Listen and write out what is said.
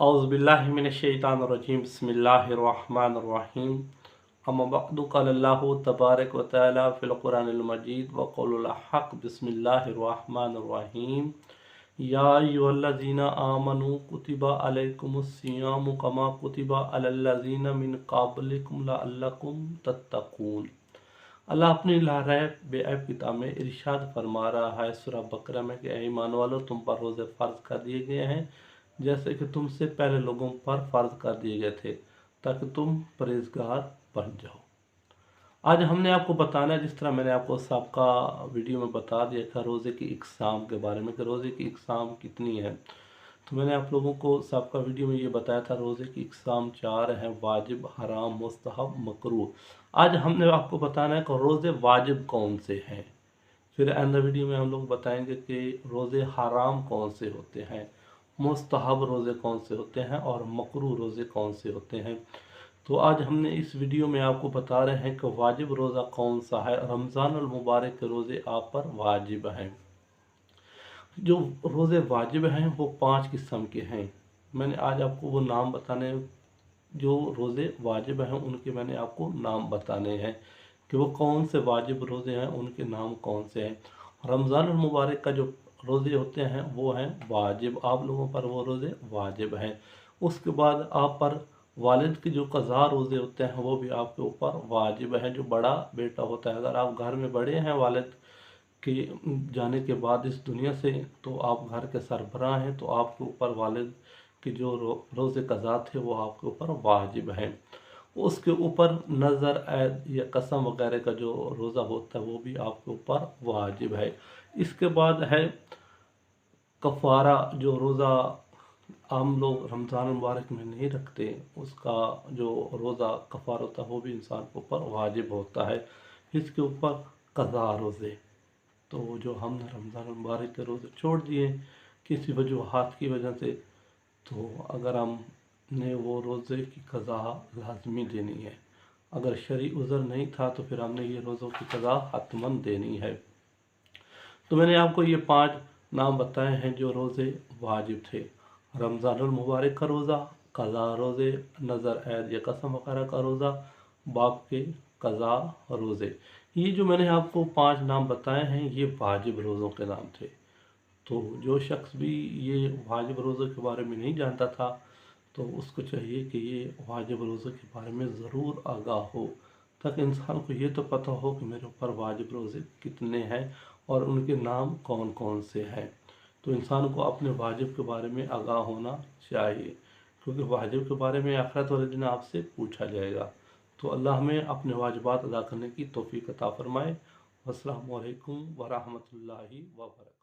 औज़ुबिल्लाहि मिनश्शैतानिर्रजीम बिस्मिल्लाहिर्रहमानिर्रहीम अम्मा बअदु क़ालल्लाहु तबारक व तआला फ़िल क़ुरानिल मजीद व क़ौलुल हक़ बिस्मिल्लाहिर्रहमानिर्रहीम या अय्युहल्लज़ीना आमनू कुतिबा अलैकुमुस्सियामु कमा कुतिबा अलल्लज़ीना मिन क़ब्लिकुम लअल्लकुम तत्तक़ून। अल्लाह अपनी लारैब बेऐब किताब में इरशाद फरमा रहा है सूरह बकरा में कि ऐ ईमान वालों, तुम पर रोज़े फ़र्ज कर दिए गए हैं जैसे कि तुमसे पहले लोगों पर फ़र्ज कर दिए गए थे, ताकि तुम परहेज़गार बन जाओ। आज हमने आपको बताना है, जिस तरह मैंने आपको सबका वीडियो में बता दिया था रोज़े की इक़साम के बारे में कि रोज़े की इक़साम कितनी है। तो मैंने आप लोगों को सबका वीडियो में ये बताया था रोज़े की इक़साम 4 हैं: वाजिब, हराम, मुस्तहब, मकरूह। आज हमने आपको बताना है कि रोज़े वाजिब कौन से हैं। फिर एंड वीडियो में हम लोग बताएंगे कि रोज़े हराम कौन से होते हैं, मुस्तहब रोज़े कौन से होते हैं और मकरूह रोज़े कौन से होते हैं। तो आज हमने इस वीडियो में आपको बता रहे हैं कि वाजिब रोज़ा कौन सा है। रमज़ानुल मुबारक के रोज़े आप पर वाजिब हैं। जो रोज़े वाजिब हैं वो 5 किस्म के हैं। मैंने आज आपको वो नाम बताने, जो रोज़े वाजिब हैं उनके मैंने आपको नाम बताने हैं कि वो कौन से वाजिब रोज़े हैं, उनके नाम कौन से हैं। रमज़ानुल मुबारक का जो रोज़े होते हैं वो हैं वाजिब, आप लोगों पर वो रोज़े वाजिब हैं। उसके बाद आप पर वालिद के जो क़ज़ा रोज़े होते हैं वो भी आपके ऊपर वाजिब हैं। जो बड़ा बेटा होता है, अगर आप घर में बड़े हैं वालिद के जाने के बाद इस दुनिया से, तो आप घर के सरबराह हैं, तो आपके ऊपर वालिद के जो रोज़े क़ज़ा थे वो आपके ऊपर वाजिब हैं। उसके ऊपर नज़र, ऐद या कसम वगैरह का जो रोज़ा होता है वो भी आपके ऊपर वाजिब है। इसके बाद है कफ़ारा, जो रोज़ा हम लोग रमज़ान मुबारक में नहीं रखते, उसका जो रोज़ा कफ़ारा होता है वो भी इंसान के ऊपर वाजिब होता है। इसके ऊपर क़ज़ा रोज़े, तो जो हमने रमज़ान मुबारक के रोज़े छोड़ दिए किसी वजूहात की वजह से, तो अगर हमने वो रोज़े की क़ज़ा लाज़मी देनी है। अगर शरई उज़र नहीं था तो फिर हमने ये रोज़ों की क़ज़ा हतमन देनी है। तो मैंने आपको ये 5 नाम बताए हैं जो रोज़े वाजिब थे: रमज़ानुल मुबारक का रोज़ा, क़ज़ा रोज़े, नज़र, ऐद या कसम वगैरह का रोज़ा, बाप के क़ज़ा रोज़े। ये जो मैंने आपको 5 नाम बताए हैं ये वाजिब रोज़ों के नाम थे। तो जो शख्स भी ये वाजिब रोज़ों के बारे में नहीं जानता था, तो उसको चाहिए कि ये वाजिब रोज़ों के बारे में ज़रूर आगाह हो, ताकि इंसान को ये तो पता हो कि मेरे ऊपर वाजिब रोज़े कितने हैं और उनके नाम कौन कौन से हैं। तो इंसान को अपने वाजिब के बारे में आगाह होना चाहिए, क्योंकि वाजिब के बारे में आखिरत वाले दिन आपसे पूछा जाएगा। तो अल्लाह हमें अपने वाजिबात अदा करने की तौफीक अता फरमाए। अस्सलामु अलैकुम व रहमतुल्लाहि व बरकातहू।